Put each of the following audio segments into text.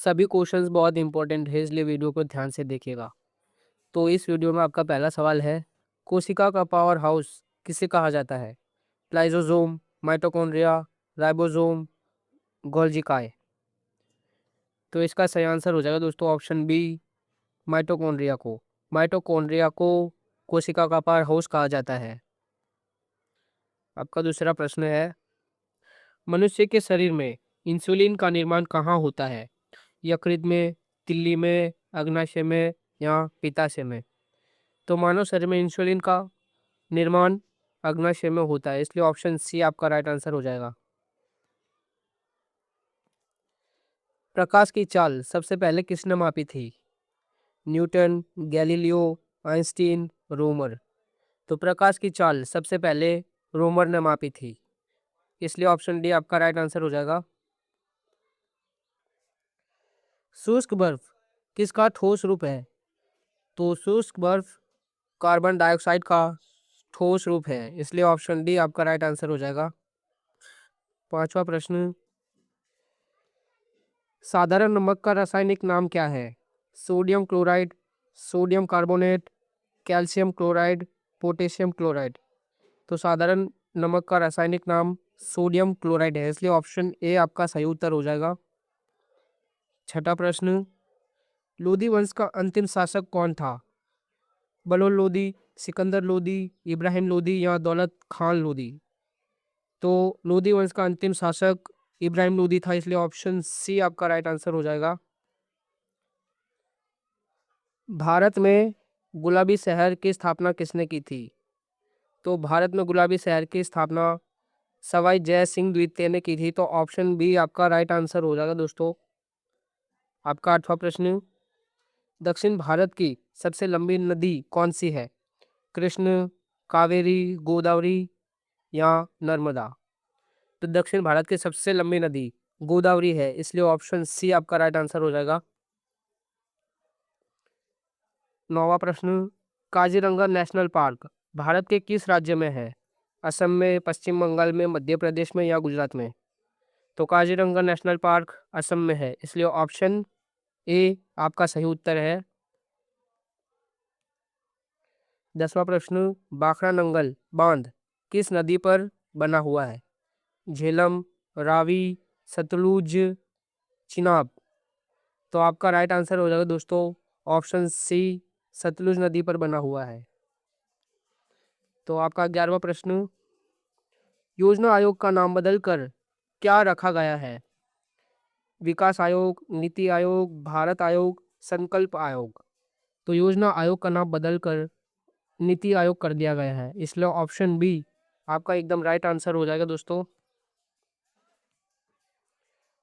सभी क्वेश्चंस बहुत इंपॉर्टेंट है, इसलिए वीडियो को ध्यान से देखिएगा। तो इस वीडियो में आपका पहला सवाल है, कोशिका का पावर हाउस किसे कहा जाता है? लाइसोसोम, माइटोकॉन्ड्रिया, राइबोसोम, गोल्जिकाय। तो इसका सही आंसर हो जाएगा दोस्तों ऑप्शन बी, माइटोकॉन्ड्रिया को। माइटोकॉन्ड्रिया को कोशिका का पावर हाउस कहा जाता है। आपका दूसरा प्रश्न है, मनुष्य के शरीर में इंसुलिन का निर्माण कहाँ होता है? यकृत में, तिल्ली में, अग्नाशय में या पित्ताशय में? तो मानव शरीर में इंसुलिन का निर्माण अग्नाशय में होता है, इसलिए ऑप्शन सी आपका राइट आंसर हो जाएगा। प्रकाश की चाल सबसे पहले किसने मापी थी? Newton, Galileo, Einstein, Romer. तो प्रकाश की चाल सबसे पहले रोमर ने मापी थी, इसलिए ऑप्शन डी आपका राइट आंसर हो जाएगा। शुष्क बर्फ किसका ठोस रूप है? तो शुष्क बर्फ कार्बन डाइऑक्साइड का ठोस रूप है, इसलिए ऑप्शन डी आपका राइट आंसर हो जाएगा। पांचवा प्रश्न, साधारण नमक का रासायनिक नाम क्या है? Sodium chloride, sodium carbonate, calcium chloride, potassium chloride. तो साधारण नमक का रासायनिक नाम सोडियम क्लोराइड है, इसलिए ऑप्शन ए आपका सही उत्तर हो जाएगा। छठा प्रश्न, लोदी वंश का अंतिम शासक कौन था? बलोच लोदी, सिकंदर लोदी, इब्राहिम लोदी या दौलत खान लोदी? तो लोदी वंश का अंतिम शासक इब्राहिम लोदी था, इसलिए ऑप्शन सी आपका राइट आंसर हो जाएगा। भारत में गुलाबी शहर की स्थापना किसने की थी? तो भारत में गुलाबी शहर की स्थापना सवाई जय सिंह द्वितीय ने की थी, तो ऑप्शन बी आपका राइट आंसर हो जाएगा दोस्तों। आपका आठवां प्रश्न, दक्षिण भारत की सबसे लंबी नदी कौन सी है? कृष्ण, कावेरी, गोदावरी या नर्मदा? तो दक्षिण भारत की सबसे लंबी नदी गोदावरी है, इसलिए ऑप्शन सी आपका राइट आंसर हो जाएगा। नौवां प्रश्न, काजीरंगा नेशनल पार्क भारत के किस राज्य में है? असम में, पश्चिम बंगाल में, मध्य प्रदेश में या गुजरात में? तो काजीरंगा नेशनल पार्क असम में है, इसलिए ऑप्शन ए आपका सही उत्तर है। 10वां प्रश्न, बाखरा नंगल बांध किस नदी पर बना हुआ है? झेलम, रावी, सतलुज, चिनाब? तो आपका राइट आंसर हो जाएगा दोस्तों ऑप्शन सी, सतलुज नदी पर बना हुआ है। तो आपका 11वां प्रश्न, योजना आयोग का नाम बदलकर क्या रखा गया है? विकास आयोग, नीति आयोग, भारत आयोग, संकल्प आयोग? तो योजना आयोग का नाम बदलकर नीति आयोग कर दिया गया है, इसलिए ऑप्शन बी आपका एकदम राइट आंसर हो जाएगा दोस्तों।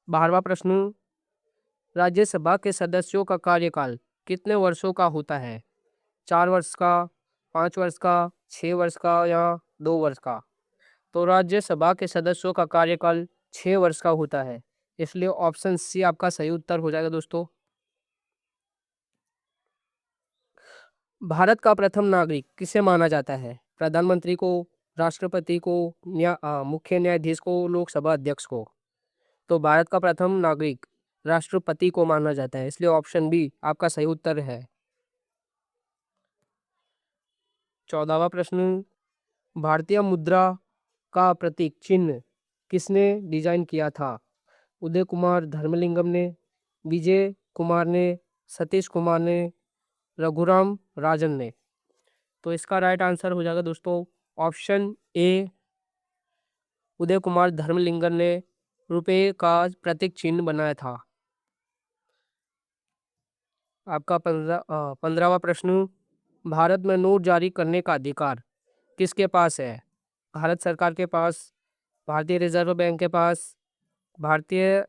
12वां प्रश्न, राज्यसभा के सदस्यों का कार्यकाल कितने वर्षों का होता है? 4 वर्ष का, 5 वर्ष का, 6 वर्ष का या 2 वर्ष का? तो राज्यसभा के सदस्यों का कार्यकाल 6 वर्ष का होता है, इसलिए ऑप्शन सी आपका सही उत्तर हो जाएगा दोस्तों। भारत का प्रथम नागरिक किसे माना जाता है? प्रधानमंत्री को, राष्ट्रपति को, मुख्य न्यायाधीश को, लोकसभा अध्यक्ष को? तो भारत का प्रथम नागरिक राष्ट्रपति को माना जाता है, इसलिए ऑप्शन बी आपका सही उत्तर है। 14वां प्रश्न, भारतीय मुद्रा का प्रतीक चिन्ह किसने डिजाइन किया था? उदय कुमार धर्मलिंगम ने, विजय कुमार ने, सतीश कुमार ने, रघुराम राजन ने? तो इसका राइट आंसर हो जाएगा दोस्तों ऑप्शन ए, उदय कुमार धर्मलिंगम ने रुपए का प्रतीक चिन्ह बनाया था। आपका 15वां प्रश्न, भारत में नोट जारी करने का अधिकार किसके पास है? भारत सरकार के पास, भारतीय रिजर्व बैंक के पास, भारतीय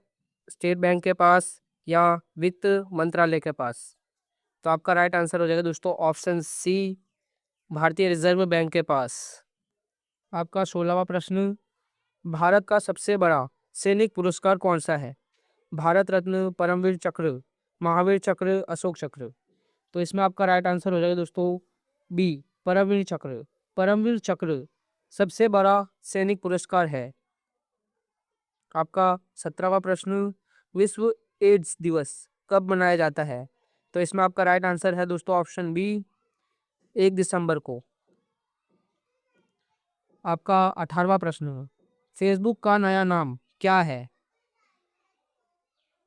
स्टेट बैंक के पास या वित्त मंत्रालय के पास? तो आपका राइट आंसर हो जाएगा दोस्तों ऑप्शन सी, भारतीय रिजर्व बैंक के पास। आपका 16वां प्रश्न, भारत का सबसे बड़ा सैनिक पुरस्कार कौन सा है? भारत रत्न, परमवीर चक्र, महावीर चक्र, अशोक चक्र? तो इसमें आपका राइट आंसर हो जाएगा दोस्तों बी, परमवीर चक्र। परमवीर चक्र सबसे बड़ा सैनिक पुरस्कार है। आपका 17वां प्रश्न, विश्व एड्स दिवस कब मनाया जाता है? तो इसमें आपका राइट आंसर है दोस्तों ऑप्शन बी 1 दिसंबर को। आपका 18वां प्रश्न, फेसबुक का नया नाम क्या है?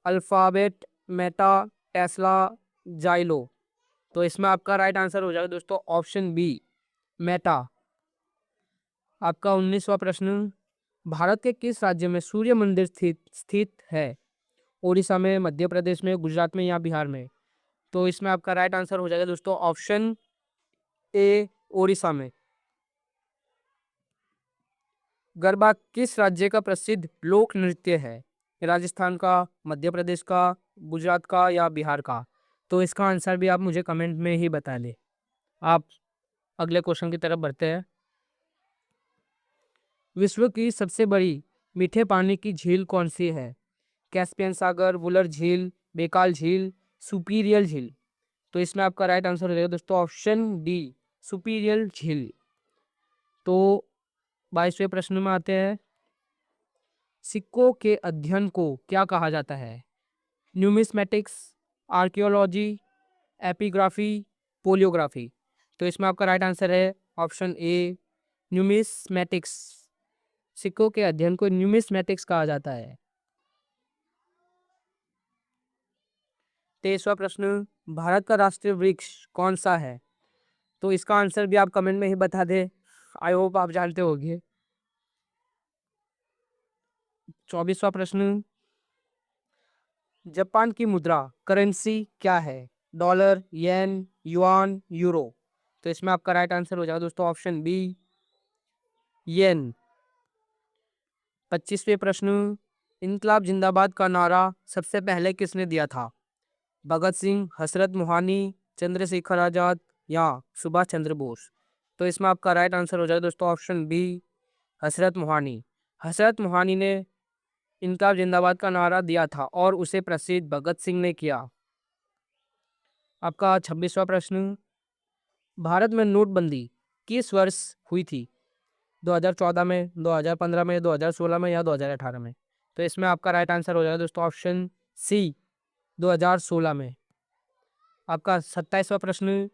Alphabet, Meta, Tesla, Xylo. तो इसमें आपका राइट आंसर हो जाएगा दोस्तों ऑप्शन बी मेटा। आपका 19वां प्रश्न, भारत के किस राज्य में सूर्य मंदिर स्थित स्थित है? उड़ीसा में, मध्य प्रदेश में, गुजरात में या बिहार में? तो इसमें आपका राइट आंसर हो जाएगा दोस्तों ऑप्शन ए उड़ीसा में। गरबा किस राज्य का प्रसिद्ध लोक नृत्य है? राजस्थान का, मध्य प्रदेश का, गुजरात का या बिहार का? तो इसका आंसर भी आप मुझे कमेंट में ही बता दें। आप अगले क्वेश्चन की तरफ बढ़ते हैं। विश्व की सबसे बड़ी मीठे पानी की झील कौन सी है? कैस्पियन सागर, वुलर झील, बेकाल झील, सुपीरियल झील। तो इसमें आपका राइट आंसर हो जाएगा दोस्तों ऑप्शन डी सुपीरियल झील। तो 22वें प्रश्न में आते हैं, सिक्कों के अध्ययन को क्या कहा जाता है? Numismatics, archaeology, epigraphy, paleography. तो इसमें आपका राइट आंसर है ऑप्शन ए न्यूमिस्मेटिक्स। सिक्कों के अध्ययन को न्यूमिस्मेटिक्स कहा जाता है। 23वां प्रश्न, भारत का राष्ट्रीय वृक्ष कौन सा है? तो इसका आंसर भी आप कमेंट में ही बता दें, आई होप आप जानते होंगे। 24वां प्रश्न, जापान की मुद्रा करेंसी क्या है? डॉलर, येन, युआन, यूरो। तो इसमें आपका राइट आंसर हो जाएगा दोस्तों ऑप्शन बी येन। 25वें प्रश्न, इनकलाब जिंदाबाद का नारा सबसे पहले किसने दिया था? भगत सिंह, हसरत मोहानी, चंद्रशेखर आजाद या सुभाष चंद्र बोस। तो इसमें आपका राइट आंसर हो जाएगा दोस्तों ऑप्शन बी हसरत मोहानी। हसरत मोहानी ने इनकलाब जिंदाबाद का नारा दिया था और उसे प्रसिद्ध भगत सिंह ने किया। आपका 26वां प्रश्न, भारत में नोटबंदी किस वर्ष हुई थी? 2014 में, 2015 में, 2016 में या 2018 में? तो इसमें आपका राइट आंसर हो जाएगा दोस्तों ऑप्शन सी 2016 में। आपका 27वां प्रश्न,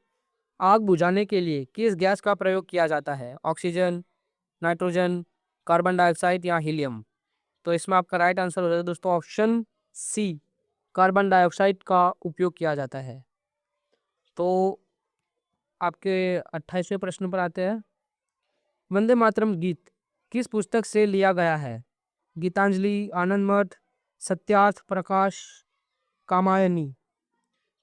आग बुझाने के लिए किस गैस का प्रयोग किया जाता है? ऑक्सीजन, नाइट्रोजन, कार्बन डाइऑक्साइड या हीलियम? तो इसमें आपका राइट आंसर हो जाएगा दोस्तों ऑप्शन सी कार्बन डाइऑक्साइड का उपयोग किया जाता है। तो आपके 28वें प्रश्न पर आते हैं, वंदे मातरम गीत किस पुस्तक से लिया गया है? गीतांजलि, आनंद मठ, सत्यार्थ प्रकाश, कामायनी।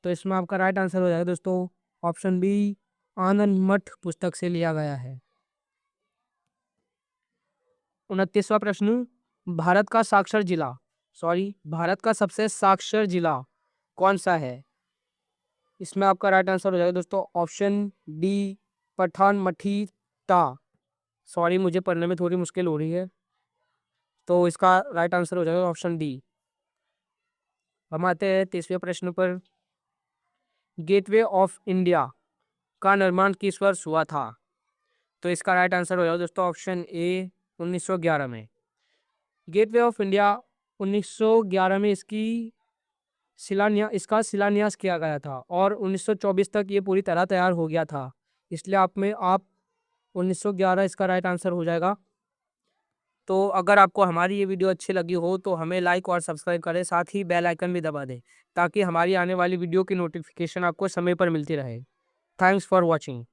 तो इसमें आपका राइट आंसर हो जाएगा दोस्तों ऑप्शन बी आनंद मठ पुस्तक से लिया गया है। 29वां प्रश्न, भारत का भारत का सबसे साक्षर जिला कौन सा है? इसमें आपका राइट आंसर हो जाएगा दोस्तों ऑप्शन डी पठानमथिट्टा। मुझे पढ़ने में थोड़ी मुश्किल हो रही है, तो इसका राइट आंसर हो जाएगा ऑप्शन डी। हम आते हैं 30वें प्रश्न पर, गेटवे ऑफ इंडिया का निर्माण किस वर्ष हुआ था? तो इसका राइट आंसर हो जाएगा दोस्तों ऑप्शन ए 1911 में। गेटवे ऑफ इंडिया 1911 में इसका शिलान्यास किया गया था और 1924 तक ये पूरी तरह तैयार हो गया था। इसलिए आप 1911 इसका राइट आंसर हो जाएगा। तो अगर आपको हमारी ये वीडियो अच्छी लगी हो तो हमें लाइक और सब्सक्राइब करें, साथ ही बेल आइकन भी दबा दें ताकि हमारी आने वाली वीडियो की नोटिफिकेशन आपको समय पर मिलती रहे। Thanks for watching.